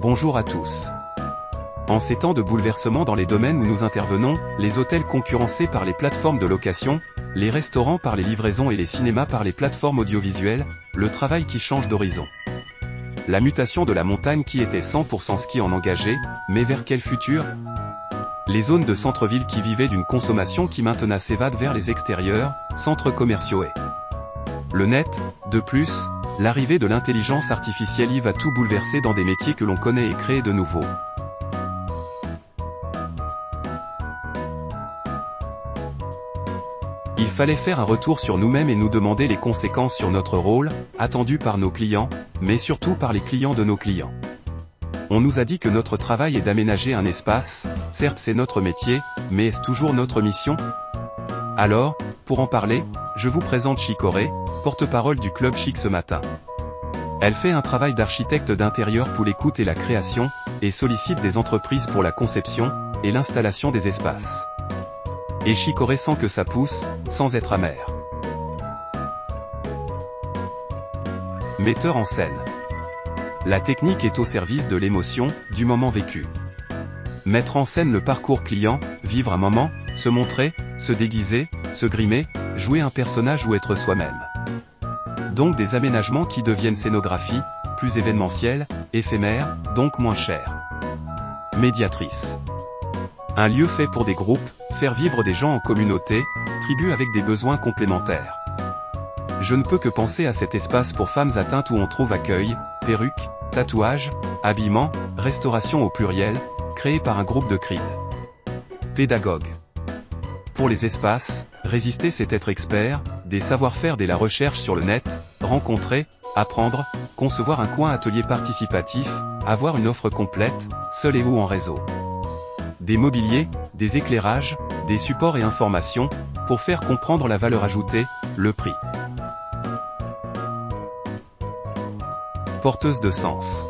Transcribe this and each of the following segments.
Bonjour à tous. En ces temps de bouleversement dans les domaines où nous intervenons, les hôtels concurrencés par les plateformes de location, les restaurants par les livraisons et les cinémas par les plateformes audiovisuelles, le travail qui change d'horizon. La mutation de la montagne qui était 100% ski en engagé, mais vers quel futur? Les zones de centre-ville qui vivaient d'une consommation qui maintenant s'évade vers les extérieurs, centres commerciaux et le net. De plus, l'arrivée de l'intelligence artificielle y va tout bouleverser dans des métiers que l'on connaît et créer de nouveaux. Il fallait faire un retour sur nous-mêmes et nous demander les conséquences sur notre rôle, attendu par nos clients, mais surtout par les clients de nos clients. On nous a dit que notre travail est d'aménager un espace, certes c'est notre métier, mais est-ce toujours notre mission? Alors, pour en parler, je vous présente Chicoré, porte-parole du Club Chic ce matin. Elle fait un travail d'architecte d'intérieur pour l'écoute et la création, et sollicite des entreprises pour la conception et l'installation des espaces. Et Chicoré sent que ça pousse, sans être amer. Metteur en scène. La technique est au service de l'émotion, du moment vécu. Mettre en scène le parcours client, vivre un moment, se montrer, se déguiser, se grimer, jouer un personnage ou être soi-même. Donc des aménagements qui deviennent scénographie, plus événementiels, éphémères, donc moins chers. Médiatrice. Un lieu fait pour des groupes, faire vivre des gens en communauté, tribu avec des besoins complémentaires. Je ne peux que penser à cet espace pour femmes atteintes où on trouve accueil, perruques, tatouages, habillement, restauration au pluriel, créé par un groupe de CRID. Pédagogue. Pour les espaces, résister c'est être expert, des savoir-faire dès la recherche sur le net, rencontrer, apprendre, concevoir un coin atelier participatif, avoir une offre complète, seul et ou en réseau. Des mobiliers, des éclairages, des supports et informations, pour faire comprendre la valeur ajoutée, le prix. Porteuse de sens.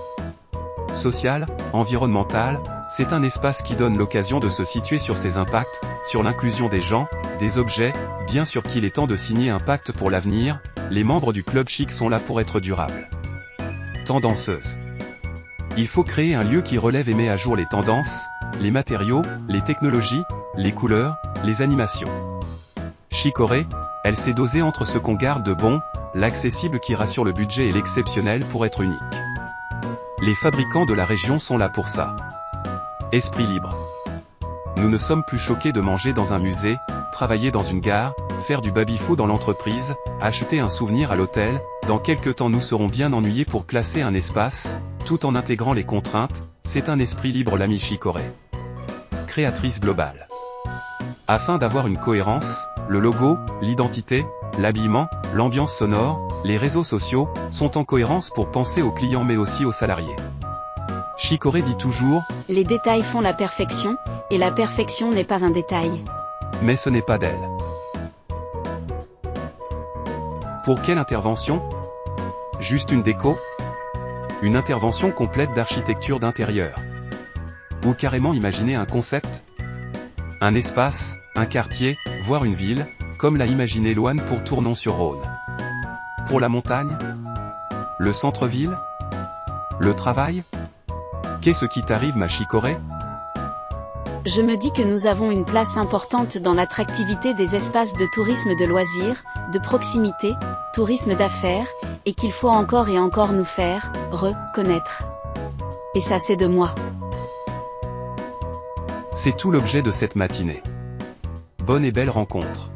Social, environnemental, c'est un espace qui donne l'occasion de se situer sur ses impacts, sur l'inclusion des gens, des objets, bien sûr qu'il est temps de signer un pacte pour l'avenir, les membres du Club Chic sont là pour être durables. Tendanceuse. Il faut créer un lieu qui relève et met à jour les tendances, les matériaux, les technologies, les couleurs, les animations. Chicoré, elle sait doser entre ce qu'on garde de bon, l'accessible qui rassure le budget et l'exceptionnel pour être unique. Les fabricants de la région sont là pour ça. Esprit libre. Nous ne sommes plus choqués de manger dans un musée, travailler dans une gare, faire du baby-food dans l'entreprise, acheter un souvenir à l'hôtel. Dans quelques temps nous serons bien ennuyés pour classer un espace, tout en intégrant les contraintes. C'est un esprit libre l'ami Chicoré. Créatrice globale. Afin d'avoir une cohérence, le logo, l'identité, l'habillement, l'ambiance sonore, les réseaux sociaux, sont en cohérence pour penser aux clients mais aussi aux salariés. Chicoré dit toujours « Les détails font la perfection, et la perfection n'est pas un détail. » Mais ce n'est pas d'elle. Pour quelle intervention? Juste une déco? Une intervention complète d'architecture d'intérieur? Ou carrément imaginer un concept? Un espace, un quartier, voire une ville, comme l'a imaginé Loane pour Tournon-sur-Rhône. Pour la montagne? Le centre-ville? Le travail? Qu'est-ce qui t'arrive ma Chicoré? Je me dis que nous avons une place importante dans l'attractivité des espaces de tourisme de loisirs, de proximité, tourisme d'affaires, et qu'il faut encore et encore nous faire reconnaître. Et ça c'est de moi. C'est tout l'objet de cette matinée. Bonne et belle rencontre.